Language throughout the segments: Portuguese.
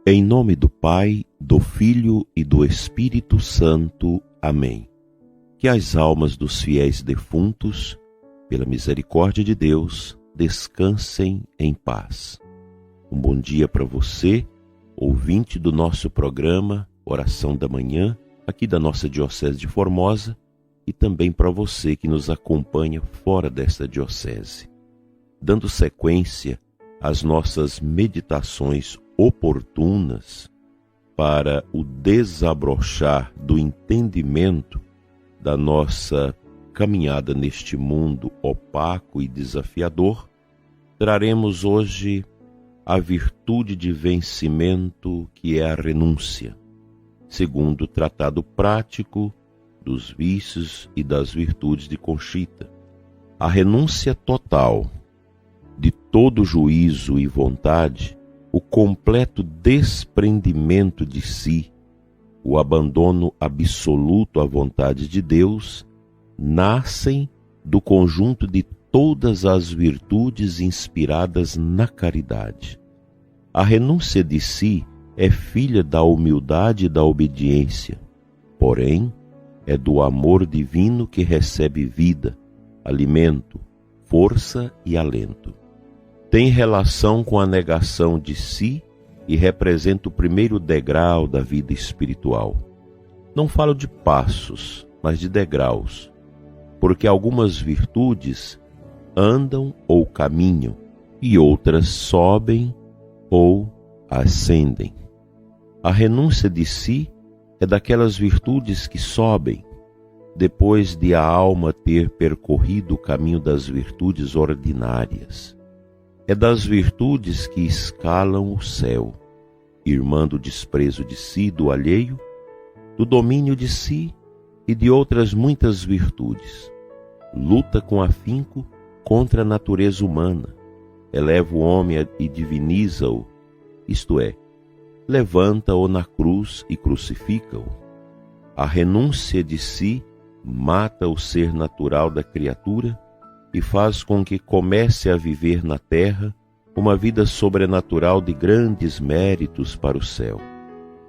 Em nome do Pai, do Filho e do Espírito Santo. Amém. Que as almas dos fiéis defuntos, pela misericórdia de Deus, descansem em paz. Um bom dia para você, ouvinte do nosso programa Oração da Manhã, aqui da nossa Diocese de Formosa, e também para você que nos acompanha fora desta diocese. Dando sequência às nossas meditações oportunas para o desabrochar do entendimento da nossa caminhada neste mundo opaco e desafiador, traremos hoje a virtude de vencimento que é a renúncia, segundo o tratado prático dos vícios e das virtudes de Conchita. A renúncia total de todo juízo e vontade, o completo desprendimento de si, o abandono absoluto à vontade de Deus, nascem do conjunto de todas as virtudes inspiradas na caridade. A renúncia de si é filha da humildade e da obediência, porém, é do amor divino que recebe vida, alimento, força e alento. Tem relação com a negação de si e representa o primeiro degrau da vida espiritual. Não falo de passos, mas de degraus, porque algumas virtudes andam ou caminham e outras sobem ou ascendem. A renúncia de si é daquelas virtudes que sobem, depois de a alma ter percorrido o caminho das virtudes ordinárias. É das virtudes que escalam o céu, irmando o desprezo de si, do alheio, do domínio de si e de outras muitas virtudes. Luta com afinco contra a natureza humana, eleva o homem e diviniza-o, isto é, levanta-o na cruz e crucifica-o. A renúncia de si mata o ser natural da criatura e faz com que comece a viver na terra uma vida sobrenatural de grandes méritos para o céu.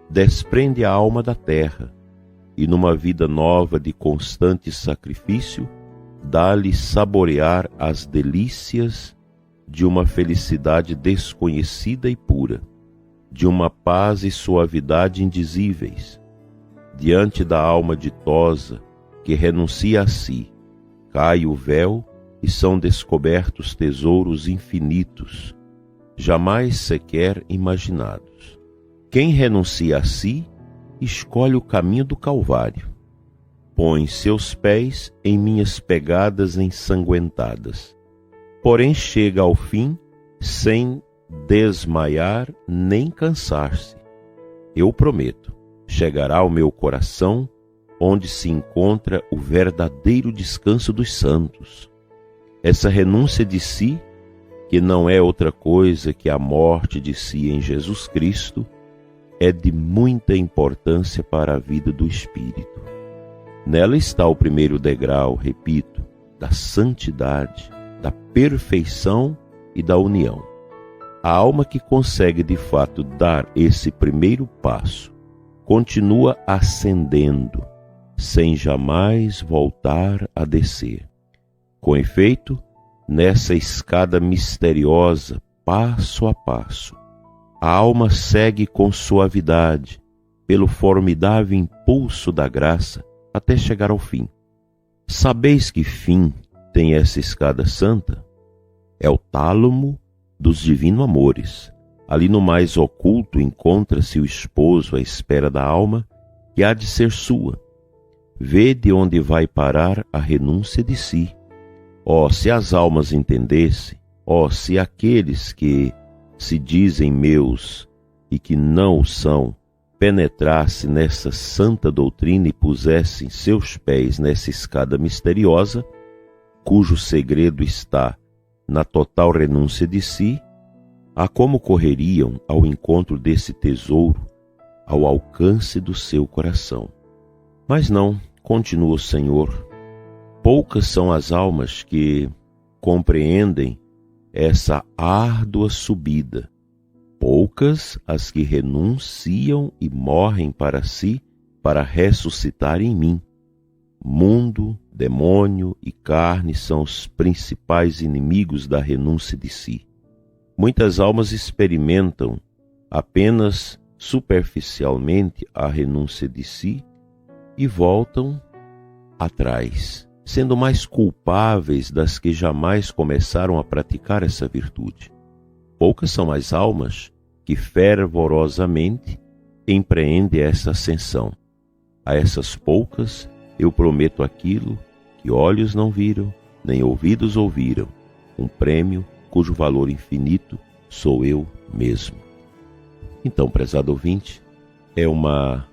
Desprende a alma da terra e, numa vida nova de constante sacrifício, dá-lhe saborear as delícias de uma felicidade desconhecida e pura, de uma paz e suavidade indizíveis. Diante da alma ditosa que renuncia a si, cai o véu e são descobertos tesouros infinitos, jamais sequer imaginados. Quem renuncia a si, escolhe o caminho do Calvário. Põe seus pés em minhas pegadas ensanguentadas. Porém chega ao fim sem desmaiar nem cansar-se. Eu prometo, chegará ao meu coração, onde se encontra o verdadeiro descanso dos santos. Essa renúncia de si, que não é outra coisa que a morte de si em Jesus Cristo, é de muita importância para a vida do espírito. Nela está o primeiro degrau, repito, da santidade, da perfeição e da união. A alma que consegue de fato dar esse primeiro passo continua ascendendo, sem jamais voltar a descer. Com efeito, nessa escada misteriosa, passo a passo, a alma segue com suavidade, pelo formidável impulso da graça, até chegar ao fim. Sabeis que fim tem essa escada santa? É o tálamo dos divinos amores. Ali no mais oculto encontra-se o esposo à espera da alma, que há de ser sua. Vede onde vai parar a renúncia de si. Oh, se as almas entendessem, oh, se aqueles que se dizem meus e que não o são, penetrassem nessa santa doutrina e pusessem seus pés nessa escada misteriosa, cujo segredo está na total renúncia de si, a como correriam ao encontro desse tesouro, ao alcance do seu coração. Mas não, continua o Senhor, poucas são as almas que compreendem essa árdua subida, poucas as que renunciam e morrem para si, para ressuscitar em mim. Mundo, demônio e carne são os principais inimigos da renúncia de si. Muitas almas experimentam apenas superficialmente a renúncia de si e voltam atrás, sendo mais culpáveis das que jamais começaram a praticar essa virtude. Poucas são as almas que fervorosamente empreendem essa ascensão. A essas poucas eu prometo aquilo que olhos não viram, nem ouvidos ouviram, um prêmio cujo valor infinito sou eu mesmo. Então, prezado ouvinte, é uma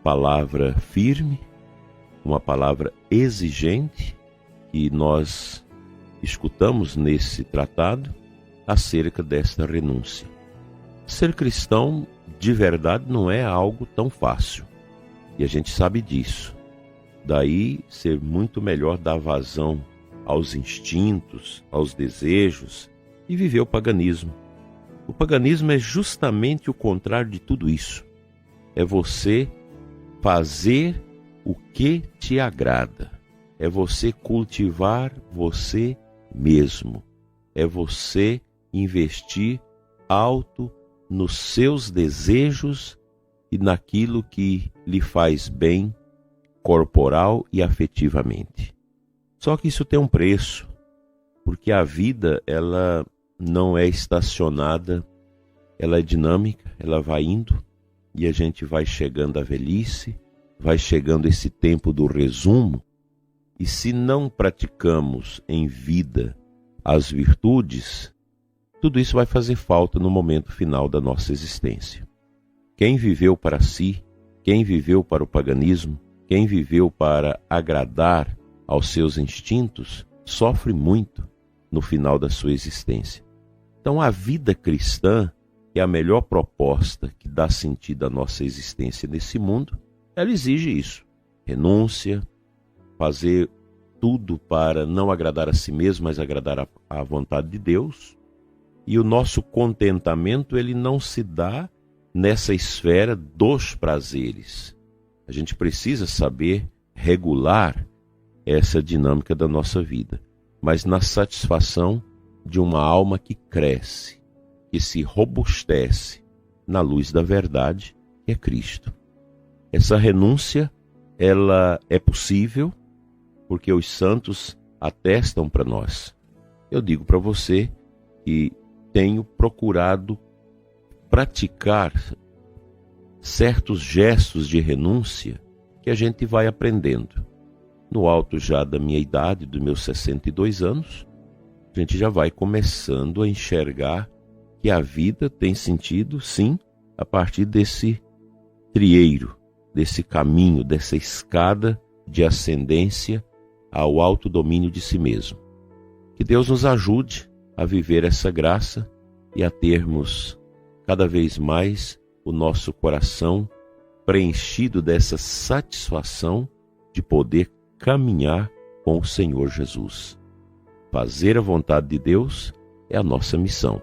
palavra firme, uma palavra exigente que nós escutamos nesse tratado acerca desta renúncia. Ser cristão de verdade não é algo tão fácil, e a gente sabe disso. Daí ser muito melhor dar vazão aos instintos, aos desejos e viver o paganismo. O paganismo é justamente o contrário de tudo isso. É você fazer o que te agrada. É você cultivar você mesmo. É você investir alto nos seus desejos e naquilo que lhe faz bem corporal e afetivamente. Só que isso tem um preço, porque a vida ela não é estacionada, ela é dinâmica, ela vai indo e a gente vai chegando à velhice, vai chegando esse tempo do resumo, e se não praticamos em vida as virtudes, tudo isso vai fazer falta no momento final da nossa existência. Quem viveu para si, quem viveu para o paganismo, quem viveu para agradar aos seus instintos, sofre muito no final da sua existência. Então a vida cristã, que é a melhor proposta que dá sentido à nossa existência nesse mundo, ela exige isso. Renúncia, fazer tudo para não agradar a si mesmo, mas agradar a vontade de Deus. E o nosso contentamento, ele não se dá nessa esfera dos prazeres. A gente precisa saber regular essa dinâmica da nossa vida, mas na satisfação de uma alma que cresce, que se robustece na luz da verdade, que é Cristo. Essa renúncia, ela é possível porque os santos atestam para nós. Eu digo para você que tenho procurado praticar certos gestos de renúncia que a gente vai aprendendo. No alto já da minha idade, dos meus 62 anos, a gente já vai começando a enxergar que a vida tem sentido, sim, a partir desse trieiro, desse caminho, dessa escada de ascendência ao autodomínio de si mesmo. Que Deus nos ajude a viver essa graça e a termos cada vez mais o nosso coração preenchido dessa satisfação de poder caminhar com o Senhor Jesus. Fazer a vontade de Deus é a nossa missão.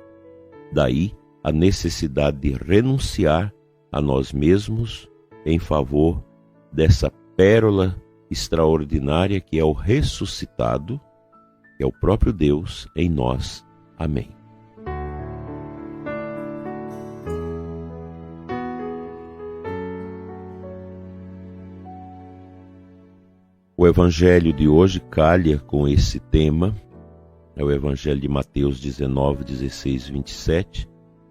Daí a necessidade de renunciar a nós mesmos em favor dessa pérola extraordinária que é o ressuscitado, que é o próprio Deus em nós. Amém. O evangelho de hoje calha com esse tema. É o evangelho de Mateus 19, 16, 27,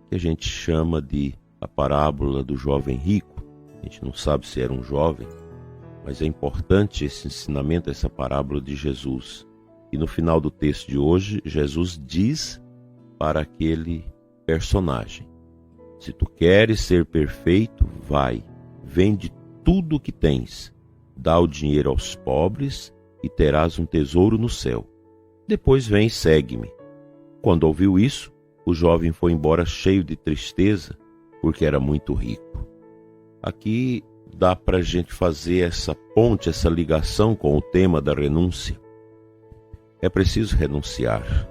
que a gente chama de a parábola do jovem rico. A gente não sabe se era um jovem, mas é importante esse ensinamento, essa parábola de Jesus. E no final do texto de hoje, Jesus diz para aquele personagem: se tu queres ser perfeito, vai, vende tudo o que tens, dá o dinheiro aos pobres e terás um tesouro no céu. Depois vem e segue-me. Quando ouviu isso, o jovem foi embora cheio de tristeza, porque era muito rico. Aqui dá para a gente fazer essa ponte, essa ligação com o tema da renúncia. É preciso renunciar.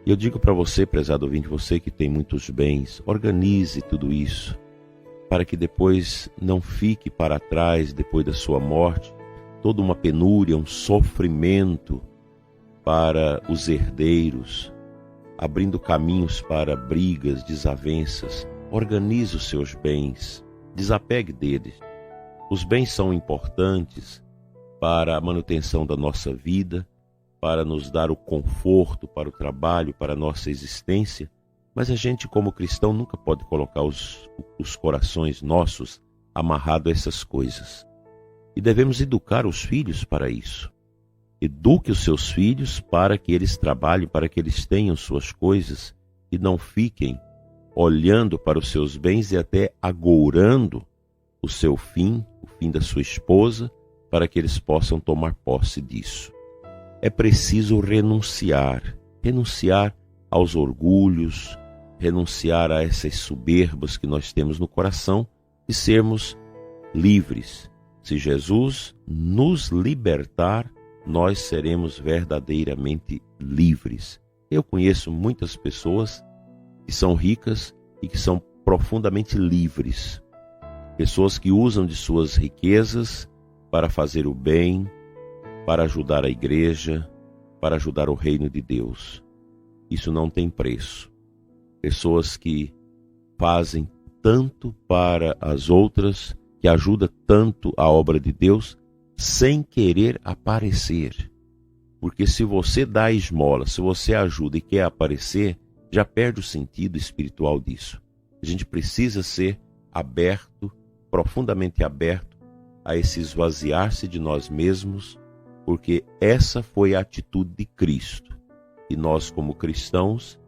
E eu digo para você, prezado ouvinte, você que tem muitos bens, organize tudo isso, para que depois não fique para trás, depois da sua morte, toda uma penúria, um sofrimento para os herdeiros, abrindo caminhos para brigas, desavenças. Organize os seus bens, desapegue deles. Os bens são importantes para a manutenção da nossa vida, para nos dar o conforto para o trabalho, para a nossa existência, mas a gente, como cristão, nunca pode colocar os corações nossos amarrados a essas coisas. E devemos educar os filhos para isso. Eduque os seus filhos para que eles trabalhem, para que eles tenham suas coisas e não fiquem olhando para os seus bens e até agourando o seu fim, o fim da sua esposa, para que eles possam tomar posse disso. É preciso renunciar aos orgulhos, renunciar a essas soberbas que nós temos no coração e sermos livres. Se Jesus nos libertar, nós seremos verdadeiramente livres. Eu conheço muitas pessoas que são ricas e que são profundamente livres. Pessoas que usam de suas riquezas para fazer o bem, para ajudar a igreja, para ajudar o reino de Deus. Isso não tem preço. Pessoas que fazem tanto para as outras, que ajudam tanto a obra de Deus, sem querer aparecer. Porque se você dá esmola, se você ajuda e quer aparecer, já perde o sentido espiritual disso. A gente precisa ser aberto, profundamente aberto, a esse esvaziar-se de nós mesmos, porque essa foi a atitude de Cristo. E nós, como cristãos,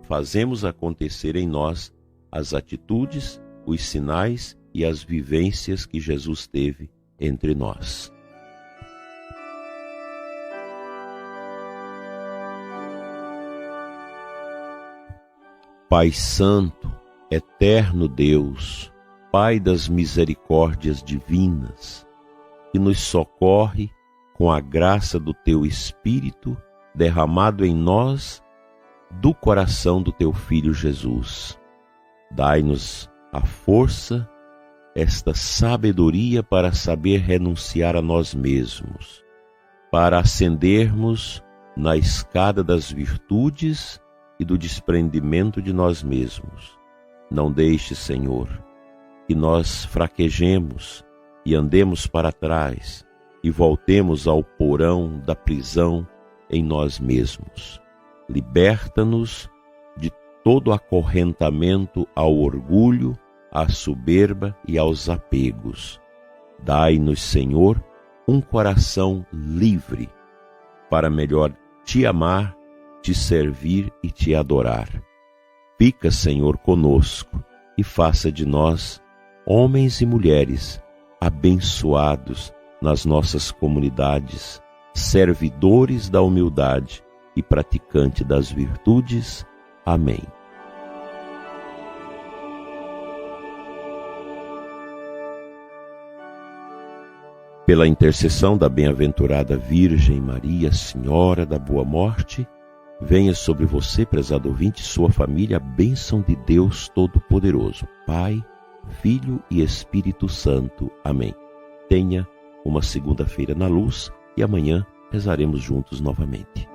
fazemos acontecer em nós as atitudes, os sinais e as vivências que Jesus teve entre nós. Pai Santo, eterno Deus, Pai das misericórdias divinas, que nos socorre com a graça do Teu Espírito derramado em nós do coração do Teu Filho Jesus. Dai-nos a força, esta sabedoria para saber renunciar a nós mesmos, para ascendermos na escada das virtudes e do desprendimento de nós mesmos. Não deixe, Senhor, que nós fraquejemos e andemos para trás e voltemos ao porão da prisão em nós mesmos. Liberta-nos de todo acorrentamento ao orgulho, à soberba e aos apegos. Dai-nos, Senhor, um coração livre para melhor Te amar, Te servir e Te adorar. Fica, Senhor, conosco e faça de nós homens e mulheres abençoados nas nossas comunidades, servidores da humildade e praticante das virtudes. Amém. Pela intercessão da bem-aventurada Virgem Maria, Senhora da Boa Morte, venha sobre você, prezado ouvinte, sua família, a bênção de Deus Todo-Poderoso, Pai, Filho e Espírito Santo. Amém. Tenha uma segunda-feira na luz e amanhã rezaremos juntos novamente.